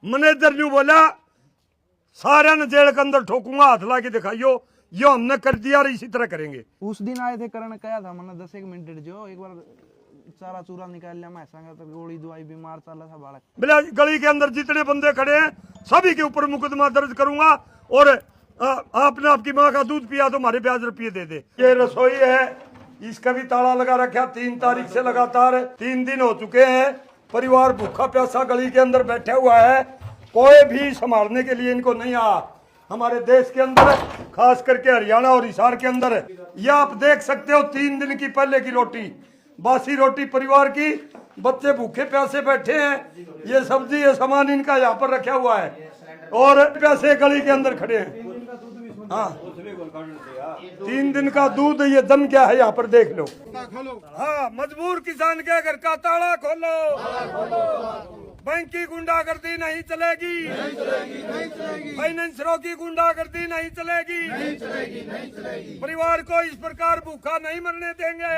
Manager new बोला सारे ने जेल के अंदर ठोकूंगा, हाथ ला के दिखाइयो, यो हमने कर दिया और इसी तरह करेंगे। उस दिन आए थे करण, कहा था मैंने 10 मिनट जो एक बार सारा चूरा निकाल लिया, मैं संगा तो गोली दवाई बीमार चला था बालक। बोला गली के अंदर जितने बंदे खड़े हैं सभी के ऊपर मुकदमा दर्ज करूंगा, और आपने आपकी माँ का दूध पिया तो हमारे ब्याज रुपये दे दे। ये रसोई है, इसका भी ताला लगा रखा, 3 तारीख से लगातार 3 दिन हो चुके हैं। परिवार भूखा प्यासा गली के अंदर बैठा हुआ है, कोई भी संभालने के लिए इनको नहीं आया। हमारे देश के अंदर खास करके हरियाणा और हिसार के अंदर यह आप देख सकते हो 3 दिन की पहले की रोटी, बासी रोटी परिवार की, बच्चे भूखे प्यासे बैठे हैं। ये सब्जी ये सामान इनका यहाँ पर रखा हुआ है और प्यासे गली के अंदर खड़े हैं। हाँ 3 दिन का दूध, ये दम क्या है यहाँ पर देख लो। हाँ मजबूर किसान के घर का ताला खोलो, बैंक की गुंडागर्दी नहीं चलेगी, फाइनेंसरों की गुंडागर्दी नहीं चलेगी, परिवार को इस प्रकार भूखा नहीं मरने देंगे।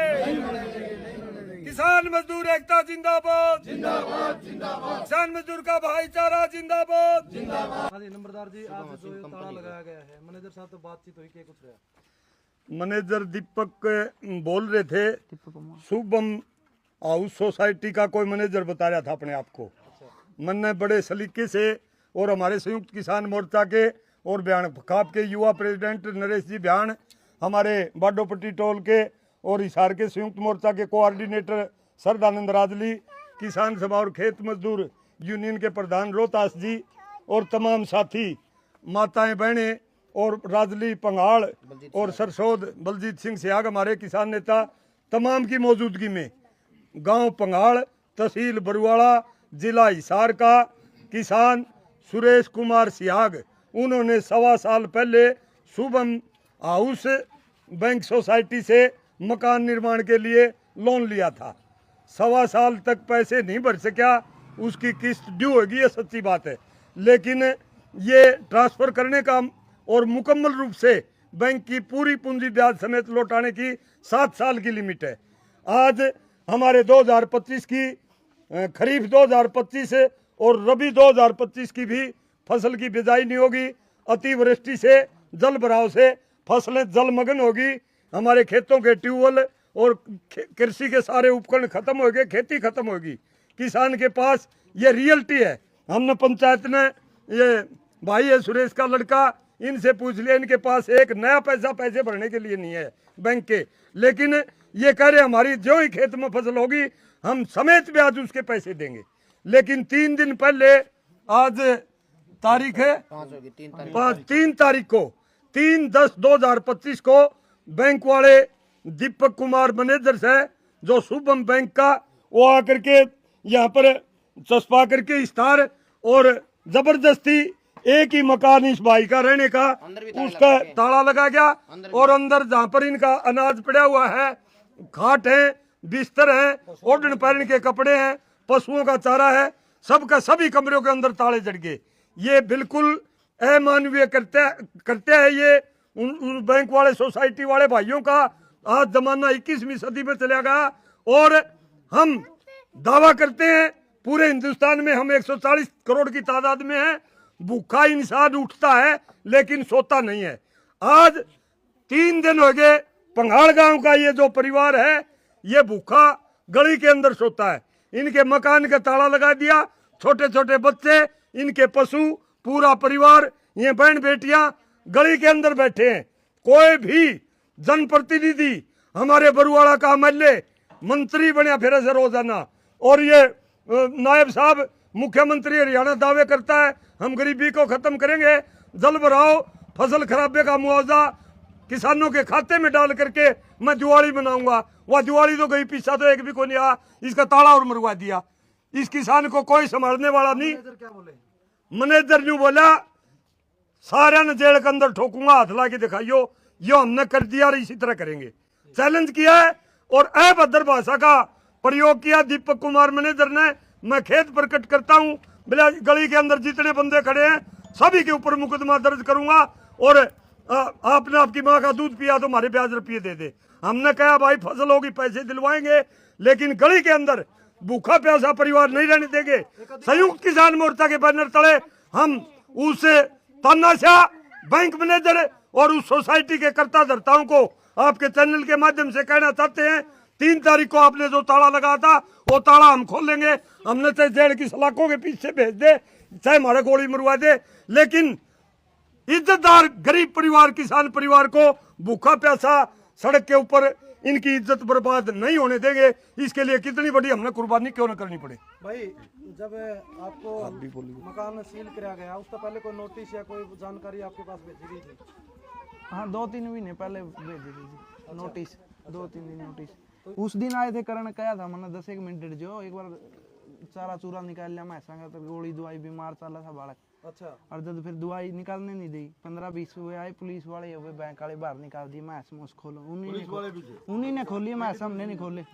किसान मजदूर एकता जिंदाबाद, किसान मजदूर का भाईचारा जिंदाबाद। नंबरदार जी, आज जो ताला लगाया गया है, मैनेजर साहब तो बातचीत हुई, क्या कुछ रहा? मैनेजर दीपक बोल रहे थे, शुभम हाउस सोसाइटी का कोई मैनेजर बता रहा था अपने आप को। मैंने बड़े सलीके से, और हमारे संयुक्त किसान मोर्चा के और बयान खाप के युवा प्रेसिडेंट नरेश जी बयान, हमारे बाडोपट्टी टोल के और हिसार के संयुक्त मोर्चा के कोऑर्डिनेटर सरदानंद राजली, किसान सभा और खेत मजदूर यूनियन के प्रधान रोहतास जी और तमाम साथी माताएं बहनें और राजली पंगाल और सरसोद बलजीत सिंह सियाग हमारे किसान नेता, तमाम की मौजूदगी में गांव पंगाल, तहसील बरुआड़ा, जिला हिसार का किसान सुरेश कुमार सियाग, उन्होंने 1.25 साल पहले शुभम हाउस बैंक सोसाइटी से मकान निर्माण के लिए लोन लिया था। 1.25 साल तक पैसे नहीं भर सका, उसकी किस्त ड्यू होगी, ये सच्ची बात है। लेकिन ये ट्रांसफर करने का और मुकम्मल रूप से बैंक की पूरी पूंजी ब्याज समेत लौटाने की 7 साल की लिमिट है। आज हमारे 2025 की खरीफ 2025 और रबी 2025 की भी फसल की बिजाई नहीं होगी। अतिवृष्टि से, जल भराव से फसलें जलमग्न होगी, हमारे खेतों के ट्यूबवेल और कृषि के सारे उपकरण खत्म हो गए, खेती खत्म होगी। किसान के पास ये रियलिटी है। हमने पंचायत ने, ये भाई है सुरेश का लड़का, इनसे पूछ लिया, इनके पास एक नया पैसे भरने के लिए नहीं है बैंक के, लेकिन ये कह रहे हमारी जो ही खेत में फसल होगी हम समेत ब्याज उसके पैसे देंगे। लेकिन 3 दिन पहले, आज तारीख है 3 तारीख को, 3/10/2025 को बैंक वाले दीपक कुमार मैनेजर है जो शुभम बैंक का, वो आकर के यहाँ पर चस्पा करके इस्तार और जबरदस्ती एक ही मकान इस भाई का रहने का, उसका ताला लगा गया। और अंदर जहाँ पर इनका अनाज पड़ा हुआ है, खाट है, बिस्तर है, ओढ़न पहन के कपड़े हैं, पशुओं का चारा है, सबका सभी कमरों के अंदर ताले जड़ गए। ये बिल्कुल अमानवीय करते हैं ये उन बैंक वाले सोसाइटी वाले भाइयों का। आज जमाना 21वीं सदी में चला गया और हम दावा करते हैं पूरे हिंदुस्तान में हम 140 करोड़ की तादाद में हैं। भूखा इंसान उठता है लेकिन सोता नहीं है। आज 3 दिन हो गए, पंगाल गांव का ये जो परिवार है ये भूखा गली के अंदर सोता है। इनके मकान का ताला लगा दिया, छोटे छोटे बच्चे, इनके पशु, पूरा परिवार, ये बहन बेटियां गली के अंदर बैठे हैं। कोई भी जनप्रतिनिधि, हमारे बरुआड़ा का एमएलए, मंत्री बनया फिर से रोजाना, और ये नायब साहब मुख्यमंत्री हरियाणा दावे करता है हम गरीबी को खत्म करेंगे, जल भराव, फसल खराबे का मुआवजा किसानों के खाते में डाल करके मैं दिवाली मनाऊंगा। वह दिवाली तो गई, पीछा तो एक भी को नहीं आया, इसका ताला और मरवा दिया। इस किसान को कोई संभालने वाला नहीं। मैनेजर न्यू बोला सारे ने जेल के अंदर ठोकूंगा, हाथ ला के दिखाइयो, यो हमने कर दिया और इसी तरह करेंगे। चैलेंज किया है और अभद्र भाषा का प्रयोग किया दीपक कुमार मैनेजर ने। मैं खेद प्रकट करता हूं, गली के अंदर जितने बंदे खड़े हैं सभी के ऊपर मुकदमा दर्ज करूंगा, और आपने आपकी माँ का दूध पिया तो हमारे ब्याज रुपये दे दे। हमने कहा भाई फसल होगी पैसे दिलवाएंगे, लेकिन गली के अंदर भूखा प्यासा परिवार नहीं रहने देंगे। संयुक्त किसान मोर्चा के बैनर तले हम उस तानाशाह बैंक मैनेजर और उस सोसाइटी के कर्ता धर्ताओं को आपके चैनल के माध्यम से कहना चाहते हैं, 3 तारीख को आपने जो ताला लगाया था वो ताला हम खोलेंगे। हमने चाहे जेल की सलाखों के पीछे भेज दे, चाहे हमारे गोली मरवा दे, लेकिन इज्जतदार गरीब परिवार, किसान परिवार को भूखा प्यासा सड़क के ऊपर इनकी इज्जत बर्बाद नहीं होने देंगे। इसके लिए कितनी बड़ी हमने कुर्बानी क्यों न करनी पड़े। भाई जब आपको मकान सील किया गया उससे पहले कोई नोटिस या कोई जानकारी आपके पास भेजी गई थी? हाँ 2-3 महीने पहले भेजी थी नोटिस, 2-3 दिन नोटिस। उस दिन आए थे करण कहा था मैंने 10 मिनट जो एक बार चारा चूरा निकाल लिया मैं संगा तो गोली दवाई बीमार चला था बालक। अच्छा। और जब फिर दवाई निकालने नहीं दी 15-20 हुए आए पुलिस वाले हुए बैंक वाले बाहर निकाल दिए। मैं मूस खोलो उन्हीं ने खोली, मैं हमने नहीं खोले।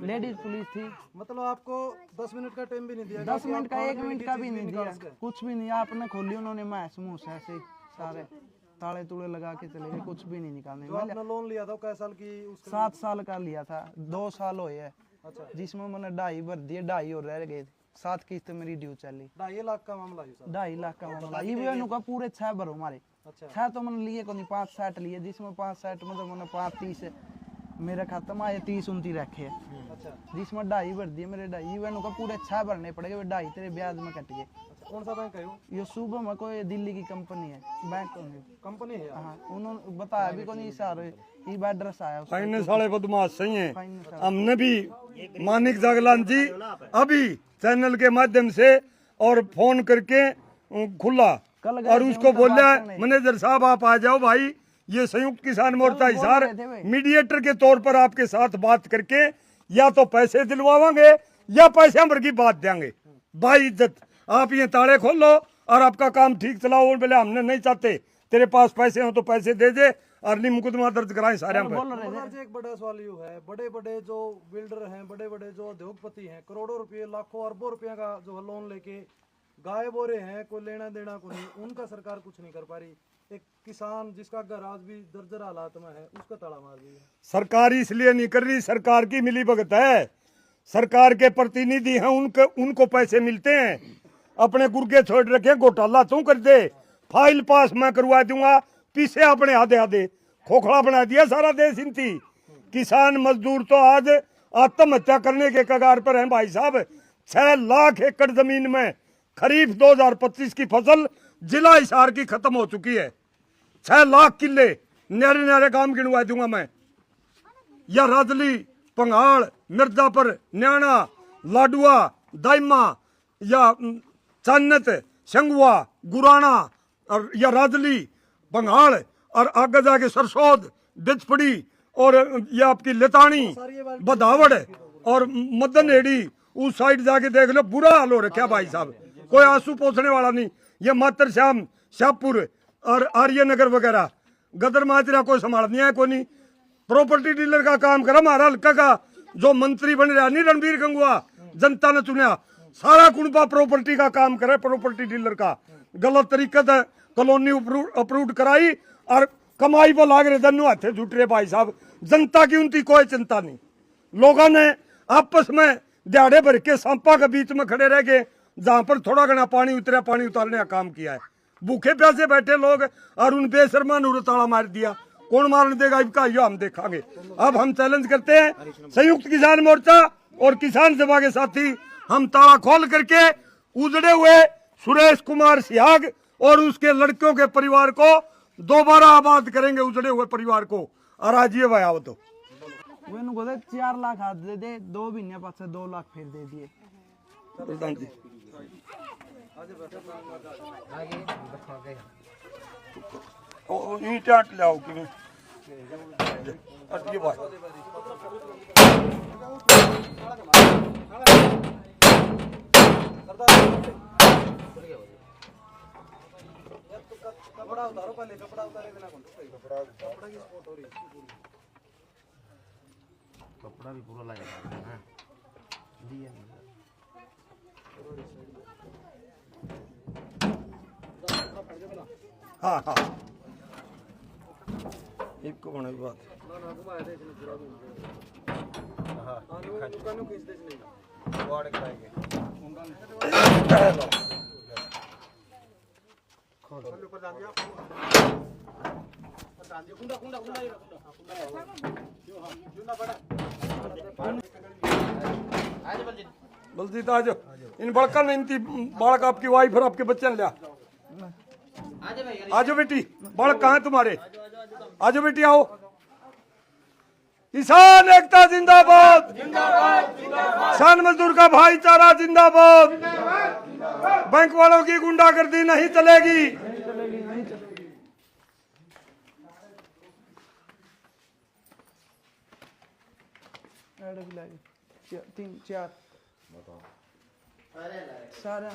लेडीज पुलिस थी। मतलब आपको 10 मिनट का टाइम भी नहीं दिया? 10 मिनट का 1 मिनट का भी नहीं दिया, कुछ भी नहीं। आपने खोली उन्होंने मैं मूस ऐसे ही सारे ताले तुड़े लगा के चले गए, कुछ भी नहीं निकालने। आपने लोन लिया था कै साल की? 7 साल का लिया था, 2 साल हुए है। अच्छा। जिसमें मैंने 2.5 भर दिए, 2.5 और रह गए। 7 किस्त मेरी ड्यू चली। 2.5 लाख का मामला है सर? 2.5 लाख का मामला। ये का पूरे 6 भरो हमारे। अच्छा। 6 तो मैंने लिए को नहीं, 5 सेट लिए, जिसमें 5 सेट मतलब मैंने 5-30 मेरे खाते में आए 30-29 रखे हैं। अच्छा। जिसमें 2.5 भर दिए मेरे 2.5 का पूरे 6 भरने पड़ेंगे, 2.5 तेरे ब्याज में कट गए। कौन सा बैंक है ये सुबह में कोई दिल्ली की कंपनी है, बैंक कंपनी है। हाँ उन्होंने बताया भी कोई सारे एड्रेस आया फाइनेंस साले बदमाश सही हैं। हमने भी मानिक जागलान जी अभी चैनल के माध्यम से और फोन करके खुला और उसको बोला मैनेजर साहब आप आ जाओ भाई, ये संयुक्त किसान मोर्चा हिसार मीडिएटर के तौर पर आपके साथ बात करके या तो पैसे दिलवाएंगे या पैसे भर की बात देंगे। भाई इज्जत आप ये ताले खोल लो और आपका काम ठीक चलाओ। बोले हमने नहीं चाहते, तेरे पास पैसे हो तो पैसे दे दे और नहीं मुकदमा दर्ज कराएं सारे पे। एक बड़ा सवाल ये है, बड़े बड़े जो बिल्डर हैं, बड़े बड़े जो उद्योगपति हैं, करोड़ों रुपए लाखों अरबों रुपए का जो लोन लेके गायब हो रहे हैं, कोई लेना देना को नहीं, उनका सरकार कुछ नहीं कर पा रही। एक किसान जिसका घर आज भी जर्जर हालात में है उसका ताला मार रही है सरकार। इसलिए नहीं कर रही, सरकार की मिली भगत है, सरकार के प्रतिनिधि हैं, उनको पैसे मिलते हैं। अपने गुर्गे छोड़ रखे, घोटाला तू कर दे, फाइल पास मैं करवा दूंगा, पीछे अपने आधे आधे खोखला बना दिया सारा देश। इनती किसान मजदूर तो आज आत्महत्या करने के कगार पर हैं भाई साहब। 6 लाख एकड़ जमीन में खरीफ 2025 की फसल जिला हिसार की खत्म हो चुकी है। 6 लाख किले न्यारे न्यारे काम गिनवा दूंगा मैं, या राजली, पंगाल, मिर्जापुर, न्याणा, लाडुआ, दाइमा या चान्नत, शंगुआ, गुराना और या राजली, बंगाल और आगे जाके सरसोद, बिचपड़ी और ये आपकी लेतानी, बदावड़ और मदन हेड़ी, उस साइड जाके देख लो बुरा हाल हो रखा भाई साहब। कोई आंसू पोसने वाला नहीं। ये मातर श्याम, शाहपुर और आर्यनगर वगैरह गदर माजरा कोई संभालनी है कोई नहीं। प्रॉपर्टी डीलर का काम करा हमारा हल्का का जो मंत्री बन रहा नहीं रणबीर गंगुआ, जनता ने चुना, सारा कुनबा प्रॉपर्टी का काम करे, प्रॉपर्टी डीलर का गलत तरीके से कॉलोनी अप्रूव कराई और कमाई पर लाग रहे धनु हाथे जुट रहे भाई साहब। जनता की उनकी कोई चिंता नहीं। लोगों ने आपस में दिहाड़े भर के सांपा के बीच में खड़े रह गए, जहां पर थोड़ा घना पानी उतरा पानी उतारने का काम किया है। भूखे प्यासे बैठे लोग और उन बेशर्मा ने ताला मार दिया। कौन मारने देगा इसका यो हम देखांगे। अब हम चैलेंज करते हैं संयुक्त किसान मोर्चा और किसान सभा के साथी, हम ताला खोल करके उजड़े हुए सुरेश कुमार सियाग और उसके लड़कियों के परिवार को दोबारा आबाद करेंगे, उजड़े हुए परिवार को। और आज ये भाई आओ तो 4 लाख हाथ दे दे, 2 महीने बाद से 2 लाख फिर दे दिए। प्रधान जी ईंटा लाओ कि अटके भाई कपड़ा उतारो पहले, कपड़ा उतारे बिना कपड़ा की स्पॉट हो रही है। कपड़ा भी पूरा लगा है दिया हाँ हाँ एक को बने बात ना ना घुमाए दे इसने पूरा। हां दुकानों खींच दे इसने। बलजीत आ जाओ। इन बड़का नहीं थी बालक आपकी वाइफ और आपके बच्चे ने लिया। आ जाओ बेटी, बालक कहाँ है तुम्हारे? आ जाओ बेटी आओ। किसान एकता जिंदाबाद, किसान मजदूर का भाईचारा जिंदाबाद, बैंक वालों की गुंडागर्दी नहीं चलेगी। तीन चार सारे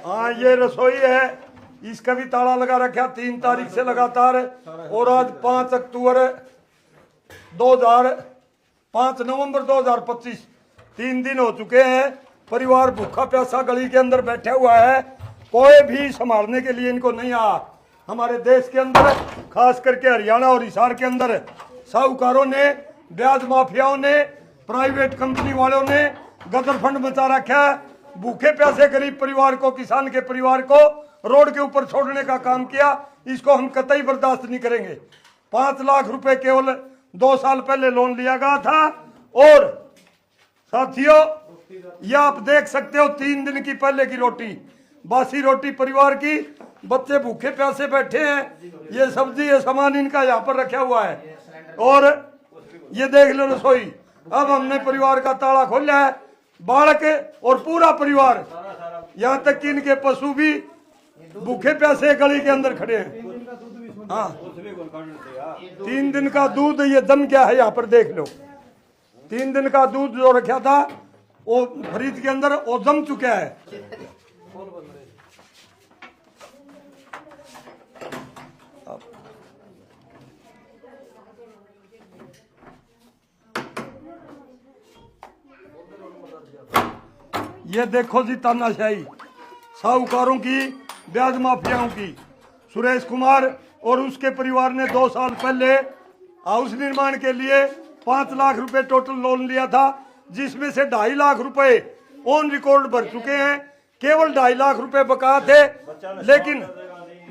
हाँ ये रसोई है, इसका भी ताला लगा रखा 3 तारीख से लगातार, और आज 5 अक्टूबर 5 नवंबर 2025 3 दिन हो चुके हैं। परिवार भूखा प्यासा गली के अंदर बैठा हुआ है, कोई भी संभालने के लिए इनको नहीं आ। हमारे देश के अंदर खास करके हरियाणा और हिसार के अंदर साहूकारों ने, ब्याज माफियाओं ने, प्राइवेट कंपनी वालों ने गदर फंड मचा रखा है। भूखे प्यासे गरीब परिवार को, किसान के परिवार को रोड के ऊपर छोड़ने का काम किया। इसको हम कतई बर्दाश्त नहीं करेंगे। 5 लाख रुपए केवल 2 साल पहले लोन लिया गया था। और साथियों ये आप देख सकते हो 3 दिन की पहले की रोटी, बासी रोटी परिवार की, बच्चे भूखे प्यासे बैठे हैं। ये सब्जी ये सामान इनका यहाँ पर रखा हुआ है। और ये देख लो रसोई। अब हमने परिवार का ताला खोला है, बालक और पूरा परिवार, यहाँ तक कि इनके पशु भी भूखे प्यासे गली के अंदर खड़े हैं। हाँ 3 दिन का दूध ये जम क्या है, यहाँ पर देख लो। 3 दिन का दूध जो रखा था वो फ्रिज के अंदर वो जम चुका है। ये देखो जी तानाशाही साहूकारों की, ब्याज माफियाओं की। सुरेश कुमार और उसके परिवार ने 2 साल पहले हाउस निर्माण के लिए 5 लाख रुपए टोटल लोन लिया था, जिसमें से 2.5 लाख रुपए ऑन रिकॉर्ड भर चुके हैं। केवल 2.5 लाख रुपए बकाया थे, लेकिन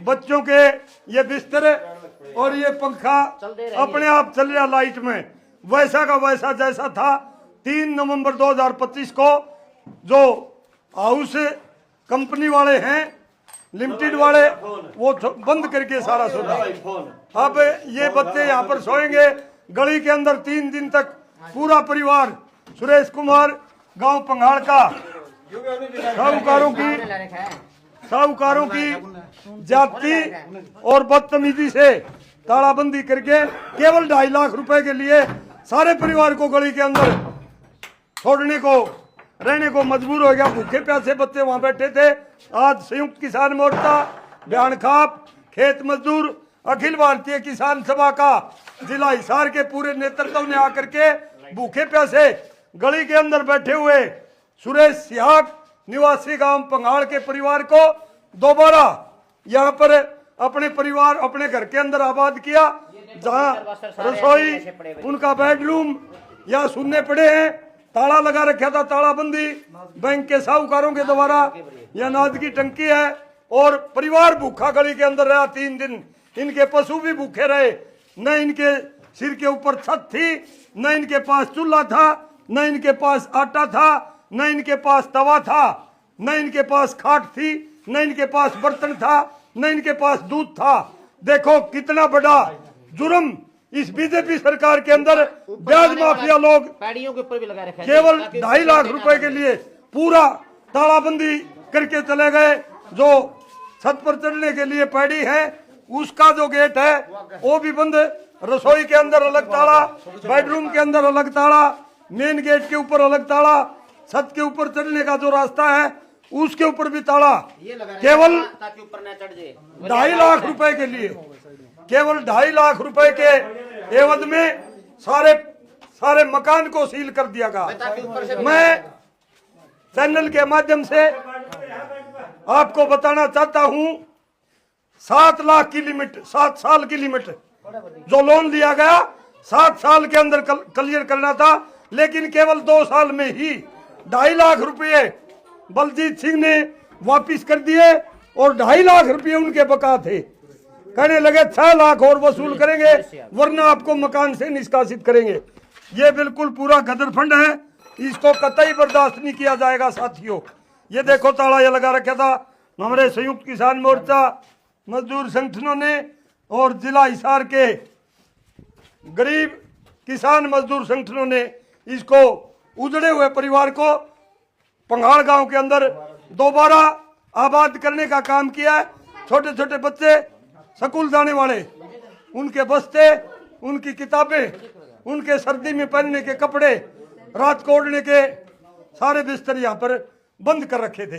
बच्चों के ये बिस्तर और ये पंखा अपने आप चल रहा लाइट में, वैसा का वैसा जैसा था। 3 नवंबर 2025 को जो हाउस कंपनी वाले हैं, लिमिटेड वाले, वो बंद करके सारा सौदा। अब ये बच्चे यहाँ पर सोएंगे गली के अंदर 3 दिन तक। पूरा परिवार सुरेश कुमार गांव पंगाड़ का साहूकारों की जाति और बदतमीजी से तालाबंदी करके केवल 2.5 लाख रुपए के लिए सारे परिवार को गली के अंदर छोड़ने को, रहने को मजबूर हो गया। भूखे प्यासे बच्चे वहां बैठे थे। आज संयुक्त किसान मोर्चा, बयान खाप, खेत मजदूर, अखिल भारतीय किसान सभा का जिला हिसार के पूरे नेतृत्व ने आकर के भूखे प्यासे गली के अंदर बैठे हुए सुरेश सिहाग निवासी गांव पंगाड़ के परिवार को दोबारा यहाँ पर अपने परिवार, अपने घर के अंदर आबाद किया, जहां रसोई, उनका बेडरूम यहाँ सुनने पड़े हैं। ताला लगा रखा था, तालाबंदी बैंक के साहूकारों के द्वारा। यह अनाज की टंकी है और परिवार भूखा गली के अंदर रहा 3 दिन। इनके पशु भी भूखे रहे। न इनके सिर के ऊपर छत थी, न इनके पास चूल्हा था, न इनके पास आटा था, न इनके पास तवा था, न इनके पास खाट थी, न इनके पास बर्तन था, न इनके पास दूध था। देखो कितना बड़ा जुर्म इस बीजेपी सरकार के अंदर। ब्याज माफिया लोग पैड़ियों के ऊपर भी लगा रखा है। केवल 2.5 लाख रुपए के लिए पूरा तालाबंदी करके चले गए। जो छत पर चढ़ने के लिए पैड़ी है, उसका जो गेट है वो भी बंद। रसोई के अंदर अलग ताला, बेडरूम के अंदर अलग ताला, मेन गेट के ऊपर अलग ताला, छत के ऊपर चढ़ने का जो रास्ता है उसके ऊपर भी ताला। केवल ताकि ऊपर न चढ़ जाए। 2.5 लाख रुपए के लिए, केवल 2.5 लाख रुपए के एवज में सारे मकान को सील कर दिया गया। मैं चैनल के माध्यम से आपको बताना चाहता हूं, 7 लाख की लिमिट, 7 साल की लिमिट जो लोन लिया गया 7 साल के अंदर क्लियर करना था, लेकिन केवल 2 साल में ही 2.5 लाख रुपए बलजीत सिंह ने वापिस कर दिए और 2.5 लाख रुपए उनके बका थे। कहने लगे 6 लाख और वसूल करेंगे वरना आपको मकान से निष्कासित करेंगे। ये बिल्कुल पूरा गदर फंड है, इसको कतई बर्दाश्त नहीं किया जाएगा साथियों। ये देखो ताला ये लगा रखा था हमारे संयुक्त किसान मोर्चा मजदूर संगठनों ने और जिला हिसार के गरीब किसान मजदूर संगठनों ने इसको उजड़े हुए परिवार को पंगाड़ गांव के अंदर दोबारा आबाद करने का काम किया है। छोटे छोटे बच्चे स्कूल जाने वाले, उनके बस्ते, उनकी किताबें, उनके सर्दी में पहनने के कपड़े, रात को ओढ़ने के सारे बिस्तर यहाँ पर बंद कर रखे थे।